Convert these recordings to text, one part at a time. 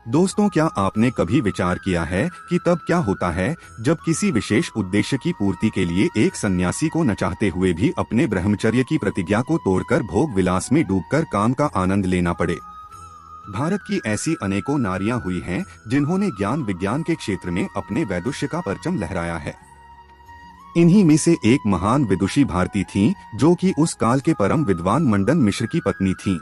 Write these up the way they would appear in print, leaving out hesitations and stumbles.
दोस्तों, क्या आपने कभी विचार किया है कि तब क्या होता है जब किसी विशेष उद्देश्य की पूर्ति के लिए एक सन्यासी को न चाहते हुए भी अपने ब्रह्मचर्य की प्रतिज्ञा को तोड़कर भोग विलास में डूबकर काम का आनंद लेना पड़े। भारत की ऐसी अनेकों नारियां हुई हैं जिन्होंने ज्ञान विज्ञान के क्षेत्र में अपने वैदुष्य का परचम लहराया है। इन्हीं में से एक महान विदुषी भारती थीं, जो कि उस काल के परम विद्वान मंडन मिश्र की पत्नी थीं।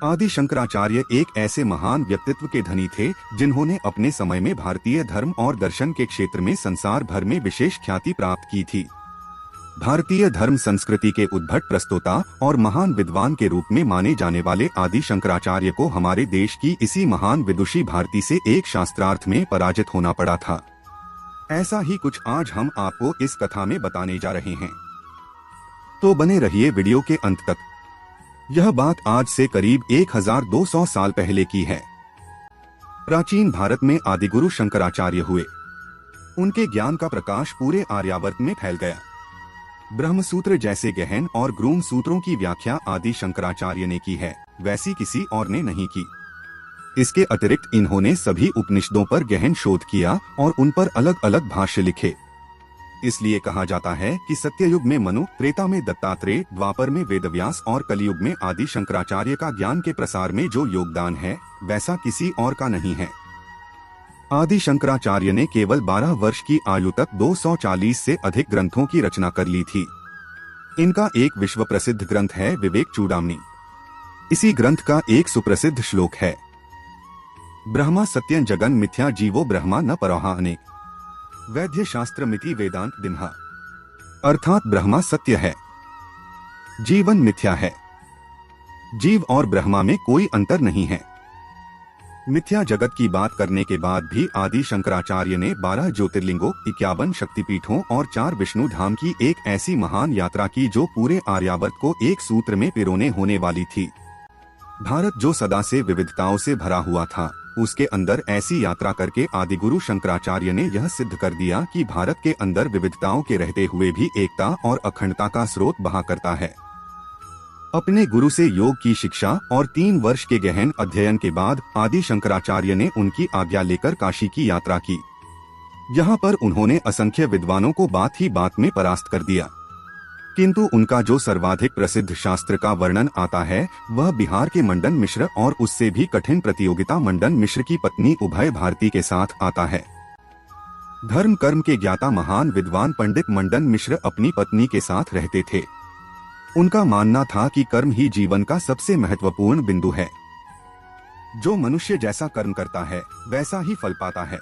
आदि शंकराचार्य एक ऐसे महान व्यक्तित्व के धनी थे जिन्होंने अपने समय में भारतीय धर्म और दर्शन के क्षेत्र में संसार भर में विशेष ख्याति प्राप्त की थी। भारतीय धर्म संस्कृति के उद्भट प्रस्तोता और महान विद्वान के रूप में माने जाने वाले आदि शंकराचार्य को हमारे देश की इसी महान विदुषी भारती से एक शास्त्रार्थ में पराजित होना पड़ा था। ऐसा ही कुछ आज हम आपको इस कथा में बताने जा रहे हैं, तो बने रहिए वीडियो के अंत तक। यह बात आज से करीब 1200 साल पहले की है। प्राचीन भारत में आदिगुरु शंकराचार्य हुए। उनके ज्ञान का प्रकाश पूरे आर्यावर्त में फैल गया। ब्रह्मसूत्र जैसे गहन और गूढ़ सूत्रों की व्याख्या आदि शंकराचार्य ने की है, वैसी किसी और ने नहीं की। इसके अतिरिक्त इन्होंने सभी उपनिषदों पर गहन शोध किया और उन पर अलग अलग भाष्य लिखे। इसलिए कहा जाता है कि सत्ययुग में मनु, त्रेता में दत्तात्रेय, द्वापर में वेदव्यास और कलयुग में आदि शंकराचार्य का ज्ञान के प्रसार में जो योगदान है, वैसा किसी और का नहीं है। आदि शंकराचार्य ने केवल 12 वर्ष की आयु तक 240 से अधिक ग्रंथों की रचना कर ली थी। इनका एक विश्व प्रसिद्ध ग्रंथ है विवेक चूड़ामणि। इसी ग्रंथ का एक सुप्रसिद्ध श्लोक है, ब्रह्मा सत्यं जगन मिथ्या जीवो ब्रह्मा न परहा अनेक, वैद्य शास्त्र मिति वेदांत दिन्हा। अर्थात ब्रह्मा सत्य है, जीवन मिथ्या है। जीव और ब्रह्मा में कोई अंतर नहीं है। मिथ्या जगत की बात करने के बाद भी आदि शंकराचार्य ने 12 ज्योतिर्लिंगों, 51 शक्तिपीठों और 4 विष्णु धाम की एक ऐसी महान यात्रा की जो पूरे आर्यावर्त को एक सूत्र में पिरोने होने वाली थी। भारत जो सदा से विविधताओं से भरा हुआ था, उसके अंदर ऐसी यात्रा करके आदिगुरु शंकराचार्य ने यह सिद्ध कर दिया कि भारत के अंदर विविधताओं के रहते हुए भी एकता और अखंडता का स्रोत बहा करता है। अपने गुरु से योग की शिक्षा और 3 वर्ष के गहन अध्ययन के बाद आदि शंकराचार्य ने उनकी आज्ञा लेकर काशी की यात्रा की। यहाँ पर उन्होंने असंख्य विद्वानों को बात ही बात में परास्त कर दिया, किंतु उनका जो सर्वाधिक प्रसिद्ध शास्त्र का वर्णन आता है वह बिहार के मंडन मिश्र और उससे भी कठिन प्रतियोगिता मंडन मिश्र की पत्नी उभय भारती के साथ आता है। धर्म कर्म के ज्ञाता महान विद्वान पंडित मंडन मिश्र अपनी पत्नी के साथ रहते थे। उनका मानना था कि कर्म ही जीवन का सबसे महत्वपूर्ण बिंदु है। जो मनुष्य जैसा कर्म करता है वैसा ही फल पाता है।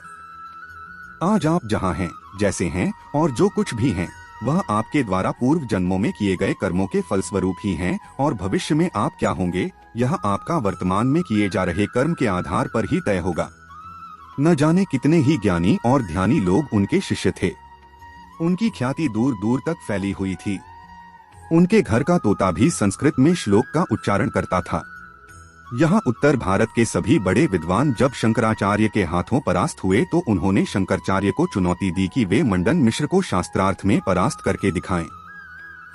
आज आप जहाँ हैं, जैसे हैं और जो कुछ भी हैं, वह आपके द्वारा पूर्व जन्मों में किए गए कर्मों के फलस्वरूप ही हैं, और भविष्य में आप क्या होंगे यह आपका वर्तमान में किए जा रहे कर्म के आधार पर ही तय होगा। न जाने कितने ही ज्ञानी और ध्यानी लोग उनके शिष्य थे। उनकी ख्याति दूर दूर तक फैली हुई थी। उनके घर का तोता भी संस्कृत में श्लोक का उच्चारण करता था। यहाँ उत्तर भारत के सभी बड़े विद्वान जब शंकराचार्य के हाथों परास्त हुए तो उन्होंने शंकराचार्य को चुनौती दी कि वे मंडन मिश्र को शास्त्रार्थ में परास्त करके दिखाएं।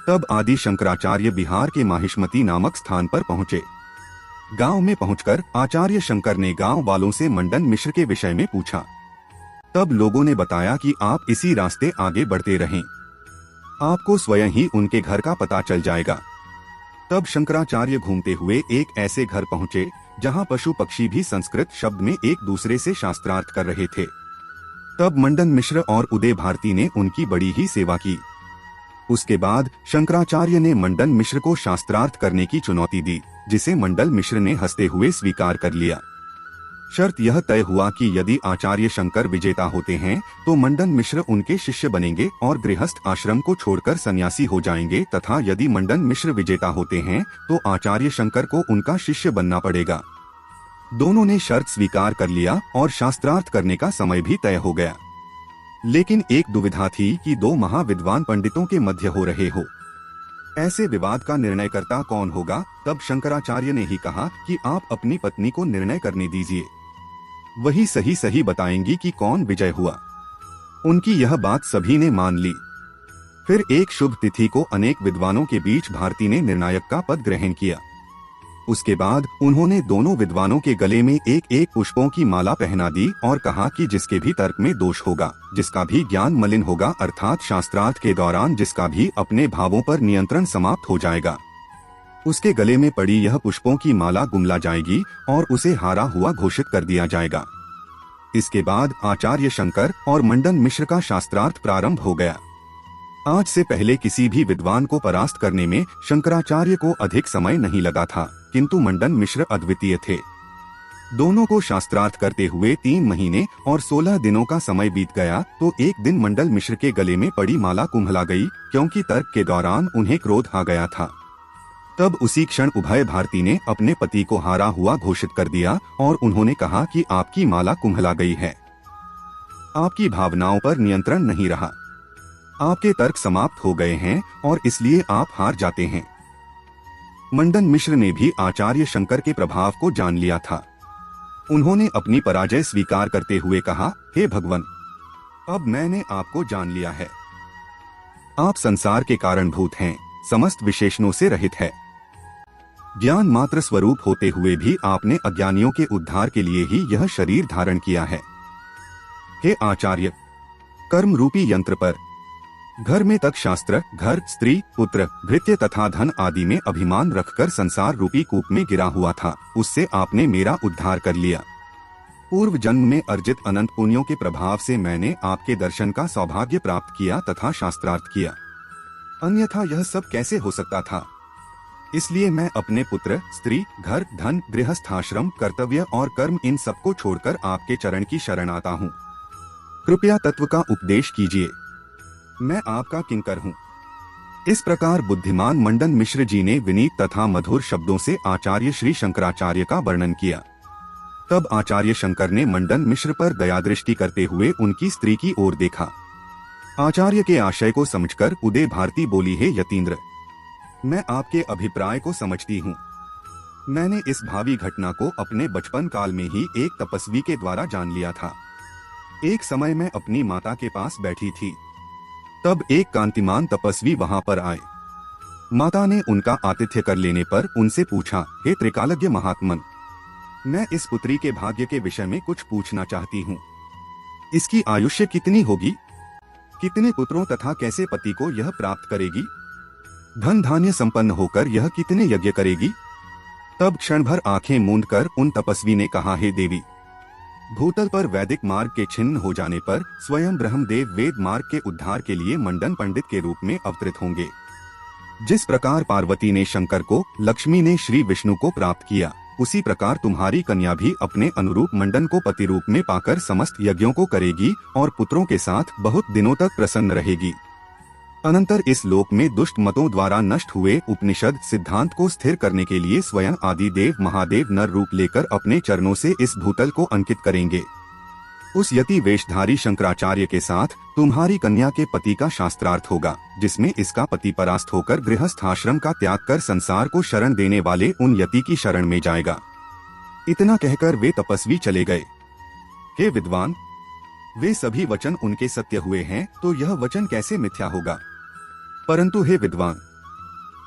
तब आदि शंकराचार्य बिहार के माहिष्मती नामक स्थान पर पहुँचे। गांव में पहुंचकर आचार्य शंकर ने गांव वालों से मंडन मिश्र के विषय में पूछा। तब लोगों ने बताया कि आप इसी रास्ते आगे बढ़ते रहें, आपको स्वयं ही उनके घर का पता चल जाएगा। तब शंकराचार्य घूमते हुए एक ऐसे घर पहुँचे जहाँ पशु पक्षी भी संस्कृत शब्द में एक दूसरे से शास्त्रार्थ कर रहे थे। तब मंडन मिश्र और उदय भारती ने उनकी बड़ी ही सेवा की। उसके बाद शंकराचार्य ने मंडन मिश्र को शास्त्रार्थ करने की चुनौती दी, जिसे मंडन मिश्र ने हंसते हुए स्वीकार कर लिया। शर्त यह तय हुआ कि यदि आचार्य शंकर विजेता होते हैं तो मंडन मिश्र उनके शिष्य बनेंगे और गृहस्थ आश्रम को छोड़कर सन्यासी हो जाएंगे, तथा यदि मंडन मिश्र विजेता होते हैं तो आचार्य शंकर को उनका शिष्य बनना पड़ेगा। दोनों ने शर्त स्वीकार कर लिया और शास्त्रार्थ करने का समय भी तय हो गया। लेकिन एक दुविधा थी कि 2 महाविद्वान पंडितों के मध्य हो रहे हो। ऐसे विवाद का निर्णय करता कौन होगा? तब शंकराचार्य ने ही कहा कि आप अपनी पत्नी को निर्णय करने दीजिए, वही सही बताएंगी कि कौन विजय हुआ। उनकी यह बात सभी ने मान ली। फिर एक शुभ तिथि को अनेक विद्वानों के बीच भारती ने निर्णायक का पद ग्रहण किया। उसके बाद उन्होंने दोनों विद्वानों के गले में एक एक पुष्पों की माला पहना दी और कहा कि जिसके भी तर्क में दोष होगा, जिसका भी ज्ञान मलिन होगा, अर्थात शास्त्रार्थ के दौरान जिसका भी अपने भावों पर नियंत्रण समाप्त हो जाएगा, उसके गले में पड़ी यह पुष्पों की माला गुमला जाएगी और उसे हारा हुआ घोषित कर दिया जाएगा। इसके बाद आचार्य शंकर और मंडन मिश्र का शास्त्रार्थ प्रारंभ हो गया। आज से पहले किसी भी विद्वान को परास्त करने में शंकराचार्य को अधिक समय नहीं लगा था, किंतु मंडन मिश्र अद्वितीय थे। दोनों को शास्त्रार्थ करते हुए 3 महीने और 16 दिनों का समय बीत गया तो एक दिन मंडल मिश्र के गले में पड़ी माला कुम्भला गई, क्योंकि तर्क के दौरान उन्हें क्रोध आ गया था। तब उसी क्षण उभय भारती ने अपने पति को हारा हुआ घोषित कर दिया और उन्होंने कहा कि आपकी माला कुम्भला गई है, आपकी भावनाओं पर नियंत्रण नहीं रहा, आपके तर्क समाप्त हो गए हैं और इसलिए आप हार जाते हैं। मंडन मिश्र ने भी आचार्य शंकर के प्रभाव को जान लिया था। उन्होंने अपनी पराजय स्वीकार करते हुए कहा, हे भगवान, अब मैंने आपको जान लिया है। आप संसार के कारणभूत हैं, समस्त विशेषणों से रहित है। ज्ञान मात्र स्वरूप होते हुए भी आपने अज्ञानियों के उद्धार के लिए ही यह शरीर धारण किया है। हे आचार्य, कर्म रूपी यंत्र पर घर में तक शास्त्र, घर, स्त्री, पुत्र, भृत्य तथा धन आदि में अभिमान रखकर संसार रूपी कूप में गिरा हुआ था, उससे आपने मेरा उद्धार कर लिया। पूर्व जन्म में अर्जित अनंत पुण्यों के प्रभाव से मैंने आपके दर्शन का सौभाग्य प्राप्त किया तथा शास्त्रार्थ किया, अन्यथा यह सब कैसे हो सकता था। इसलिए मैं अपने पुत्र, स्त्री, घर, धन, गृहस्थाश्रम, कर्तव्य और कर्म इन सबको छोड़कर आपके चरण की शरण आता हूँ। कृपया तत्व का उपदेश कीजिए, मैं आपका किंकर हूँ। इस प्रकार बुद्धिमान मंडन मिश्र जी ने विनीत तथा मधुर शब्दों से आचार्य श्री शंकराचार्य का वर्णन किया। तब आचार्य शंकर ने मंडन मिश्र पर दयादृष्टि करते हुए उनकी स्त्री की ओर देखा। आचार्य के आशय को समझकर उदय भारती बोली, हे यतीन्द्र, मैं आपके अभिप्राय को समझती हूँ। मैंने इस भावी घटना को अपने बचपन काल में ही एक तपस्वी के द्वारा जान लिया था। एक समय मैं अपनी माता के पास बैठी थी, तब एक कांतिमान तपस्वी वहां पर आए। माता ने उनका आतिथ्य कर लेने पर उनसे पूछा, हे त्रिकालज्ञ महात्मन, मैं इस पुत्री के भाग्य के विषय में कुछ पूछना चाहती हूँ। इसकी आयुष्य कितनी होगी, कितने पुत्रों तथा कैसे पति को यह प्राप्त करेगी, धन धान्य संपन्न होकर यह कितने यज्ञ करेगी। तब क्षण भर आंखें मूंद कर उन तपस्वी ने कहा, हे देवी, भूतल पर वैदिक मार्ग के छिन्न हो जाने पर स्वयं ब्रह्मदेव वेद मार्ग के उद्धार के लिए मंडन पंडित के रूप में अवतरित होंगे। जिस प्रकार पार्वती ने शंकर को, लक्ष्मी ने श्री विष्णु को प्राप्त किया, उसी प्रकार तुम्हारी कन्या भी अपने अनुरूप मंडन को पति रूप में पाकर समस्त यज्ञों को करेगी और पुत्रों के साथ बहुत दिनों तक प्रसन्न रहेगी। अनंतर इस लोक में दुष्ट मतों द्वारा नष्ट हुए उपनिषद सिद्धांत को स्थिर करने के लिए स्वयं आदिदेव महादेव नर रूप लेकर अपने चरणों से इस भूतल को अंकित करेंगे। उस यति वेशधारी शंकराचार्य के साथ तुम्हारी कन्या के पति का शास्त्रार्थ होगा, जिसमें इसका पति परास्त होकर गृहस्थ आश्रम का त्याग कर संसार को शरण देने वाले उन यति की शरण में जाएगा। इतना कहकर वे तपस्वी चले गए। हे विद्वान, वे सभी वचन उनके सत्य हुए हैं, तो यह वचन कैसे मिथ्या होगा। परंतु हे विद्वान,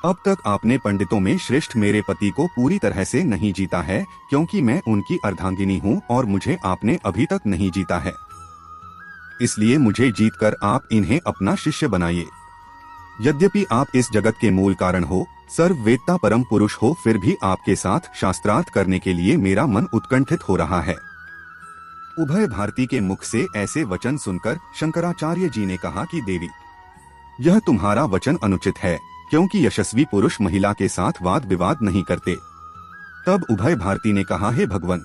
अब तक आपने पंडितों में श्रेष्ठ मेरे पति को पूरी तरह से नहीं जीता है, क्योंकि मैं उनकी अर्धांगिनी हूँ और मुझे आपने अभी तक नहीं जीता है। इसलिए मुझे जीतकर आप इन्हें अपना शिष्य बनाइए। यद्यपि आप इस जगत के मूल कारण हो, सर्ववेत्ता परम पुरुष हो, फिर भी आपके साथ शास्त्रार्थ करने के लिए मेरा मन उत्कंठित हो रहा है। उभय भारती के मुख से ऐसे वचन सुनकर शंकराचार्य जी ने कहा कि देवी, यह तुम्हारा वचन अनुचित है, क्योंकि यशस्वी पुरुष महिला के साथ वाद विवाद नहीं करते। तब उभय भारती ने कहा, हे भगवान,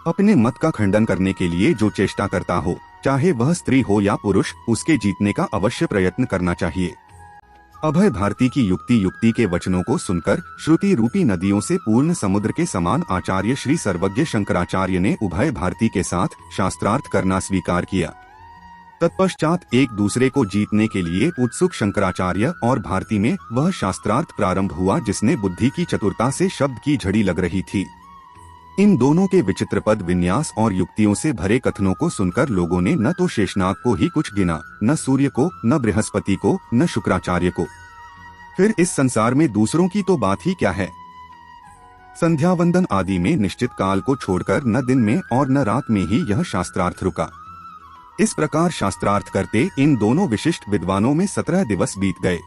अपने मत का खंडन करने के लिए जो चेष्टा करता हो, चाहे वह स्त्री हो या पुरुष, उसके जीतने का अवश्य प्रयत्न करना चाहिए। अभय भारती की युक्ति के वचनों को सुनकर श्रुति रूपी नदियों से पूर्ण समुद्र के समान आचार्य श्री सर्वज्ञ शंकराचार्य ने उभय भारती के साथ शास्त्रार्थ करना स्वीकार किया। तत्पश्चात एक दूसरे को जीतने के लिए उत्सुक शंकराचार्य और भारती में वह शास्त्रार्थ प्रारंभ हुआ जिसने बुद्धि की चतुरता से शब्द की झड़ी लग रही थी। इन दोनों के विचित्र पद विन्यास और युक्तियों से भरे कथनों को सुनकर लोगों ने न तो शेषनाग को ही कुछ गिना, न सूर्य को, न बृहस्पति को, न शुक्राचार्य को। फिर इस संसार में दूसरों की तो बात ही क्या है। संध्या वंदन आदि में निश्चित काल को छोड़कर न दिन में और न रात में ही यह शास्त्रार्थ रुका। इस प्रकार शास्त्रार्थ करते इन दोनों विशिष्ट विद्वानों में 17 दिवस बीत गए।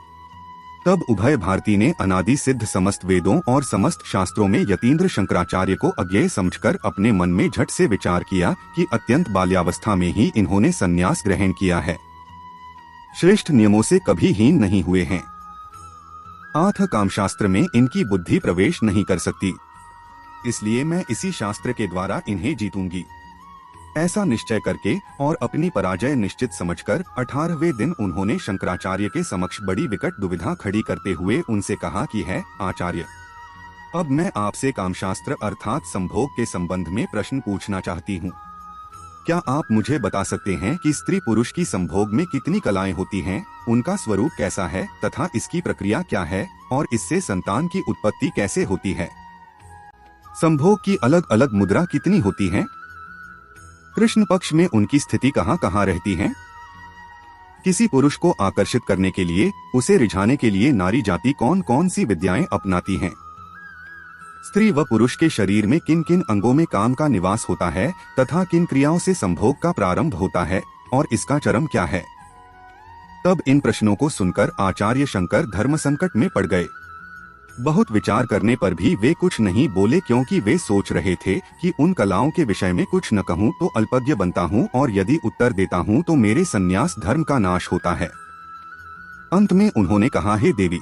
तब उभय भारती ने अनादि सिद्ध समस्त वेदों और समस्त शास्त्रों में यतीन्द्र शंकराचार्य को अज्ञेय समझकर अपने मन में झट से विचार किया कि अत्यंत बाल्यावस्था में ही इन्होंने संन्यास ग्रहण किया है, श्रेष्ठ नियमों से कभी हीन नहीं हुए हैं, अतः कामशास्त्र में इनकी बुद्धि प्रवेश नहीं कर सकती, इसलिए मैं इसी शास्त्र के द्वारा इन्हें जीतूंगी। ऐसा निश्चय करके और अपनी पराजय निश्चित समझकर 18वें दिन उन्होंने शंकराचार्य के समक्ष बड़ी विकट दुविधा खड़ी करते हुए उनसे कहा कि है आचार्य, अब मैं आपसे कामशास्त्र अर्थात संभोग के संबंध में प्रश्न पूछना चाहती हूँ। क्या आप मुझे बता सकते हैं कि स्त्री पुरुष की संभोग में कितनी कलाएं होती हैं, उनका स्वरूप कैसा है तथा इसकी प्रक्रिया क्या है और इससे संतान की उत्पत्ति कैसे होती है? संभोग की अलग अलग मुद्रा कितनी होती है? कृष्ण पक्ष में उनकी स्थिति कहाँ कहाँ रहती है? किसी पुरुष को आकर्षित करने के लिए, उसे रिझाने के लिए नारी जाति कौन कौन सी विद्याएं अपनाती हैं? स्त्री व पुरुष के शरीर में किन किन अंगों में काम का निवास होता है तथा किन क्रियाओं से संभोग का प्रारंभ होता है और इसका चरम क्या है? तब इन प्रश्नों को सुनकर आचार्य शंकर धर्म संकट में पड़ गए। बहुत विचार करने पर भी वे कुछ नहीं बोले, क्योंकि वे सोच रहे थे कि उन कलाओं के विषय में कुछ न कहूँ तो अल्पज्ञ बनता हूँ और यदि उत्तर देता हूँ तो मेरे संन्यास धर्म का नाश होता है। अंत में उन्होंने कहा, हे देवी,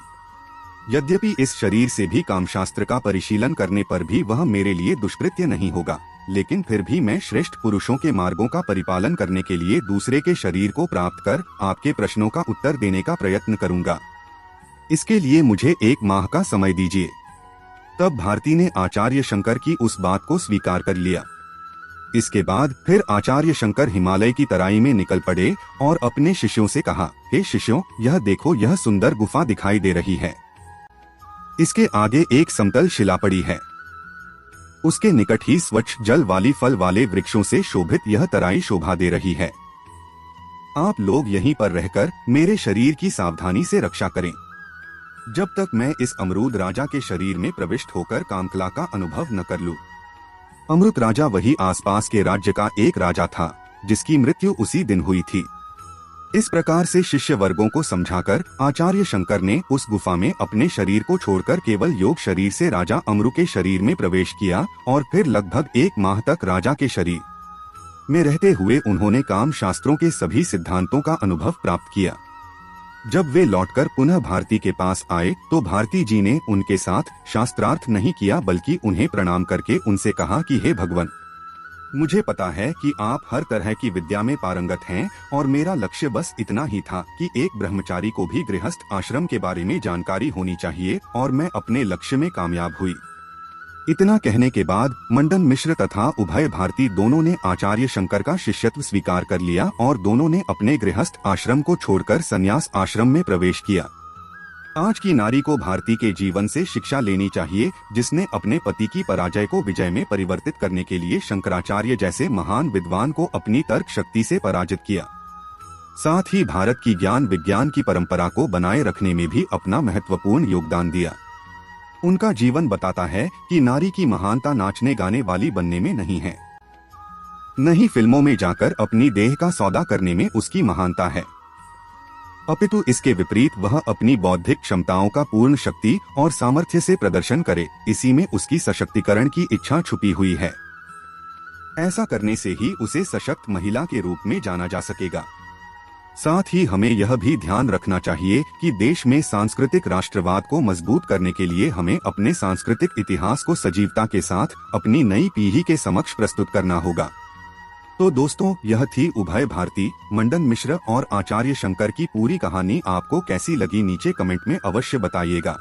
यद्यपि इस शरीर से भी कामशास्त्र का परिशीलन करने पर भी वह मेरे लिए दुष्कृत्य नहीं होगा, लेकिन फिर भी मैं श्रेष्ठ पुरुषों के मार्गों का परिपालन करने के लिए दूसरे के शरीर को प्राप्त कर आपके प्रश्नों का उत्तर देने का प्रयत्न करूंगा। इसके लिए मुझे 1 माह का समय दीजिए। तब भारती ने आचार्य शंकर की उस बात को स्वीकार कर लिया। इसके बाद फिर आचार्य शंकर हिमालय की तराई में निकल पड़े और अपने शिष्यों से कहा, हे शिष्यों, यह देखो, यह सुंदर गुफा दिखाई दे रही है। इसके आगे एक समतल शिला पड़ी है। उसके निकट ही स्वच्छ जल वाली फल वाले वृक्षों से शोभित यह तराई शोभा दे रही है। आप लोग यहीं पर रहकर मेरे शरीर की सावधानी से रक्षा करें, जब तक मैं इस अमरूद राजा के शरीर में प्रविष्ट होकर कामकला का अनुभव न कर लूं। अमृत राजा वही आसपास के राज्य का एक राजा था, जिसकी मृत्यु उसी दिन हुई थी। इस प्रकार से शिष्य वर्गों को समझाकर आचार्य शंकर ने उस गुफा में अपने शरीर को छोड़कर केवल योग शरीर से राजा अमरु के शरीर में प्रवेश किया और फिर लगभग 1 माह तक राजा के शरीर में रहते हुए उन्होंने काम शास्त्रों के सभी सिद्धांतों का अनुभव प्राप्त किया। जब वे लौटकर पुनः भारती के पास आए तो भारती जी ने उनके साथ शास्त्रार्थ नहीं किया, बल्कि उन्हें प्रणाम करके उनसे कहा कि हे भगवान, मुझे पता है कि आप हर तरह की विद्या में पारंगत हैं और मेरा लक्ष्य बस इतना ही था कि एक ब्रह्मचारी को भी गृहस्थ आश्रम के बारे में जानकारी होनी चाहिए, और मैं अपने लक्ष्य में कामयाब हुई। इतना कहने के बाद मंडन मिश्र तथा उभय भारती दोनों ने आचार्य शंकर का शिष्यत्व स्वीकार कर लिया और दोनों ने अपने गृहस्थ आश्रम को छोड़कर संन्यास आश्रम में प्रवेश किया। आज की नारी को भारती के जीवन से शिक्षा लेनी चाहिए, जिसने अपने पति की पराजय को विजय में परिवर्तित करने के लिए शंकराचार्य जैसे महान विद्वान को अपनी तर्क शक्ति से पराजित किया। साथ ही भारत की ज्ञान विज्ञान की परंपरा को बनाए रखने में भी अपना महत्वपूर्ण योगदान दिया। उनका जीवन बताता है कि नारी की महानता नाचने गाने वाली बनने में नहीं है, न ही फिल्मों में जाकर अपनी देह का सौदा करने में उसकी महानता है, अपितु इसके विपरीत वह अपनी बौद्धिक क्षमताओं का पूर्ण शक्ति और सामर्थ्य से प्रदर्शन करे, इसी में उसकी सशक्तिकरण की इच्छा छुपी हुई है। ऐसा करने से ही उसे सशक्त महिला के रूप में जाना जा सकेगा। साथ ही हमें यह भी ध्यान रखना चाहिए कि देश में सांस्कृतिक राष्ट्रवाद को मजबूत करने के लिए हमें अपने सांस्कृतिक इतिहास को सजीवता के साथ अपनी नई पीढ़ी के समक्ष प्रस्तुत करना होगा। तो दोस्तों, यह थी उभय भारती, मंडन मिश्र और आचार्य शंकर की पूरी कहानी। आपको कैसी लगी नीचे कमेंट में अवश्य बताइएगा।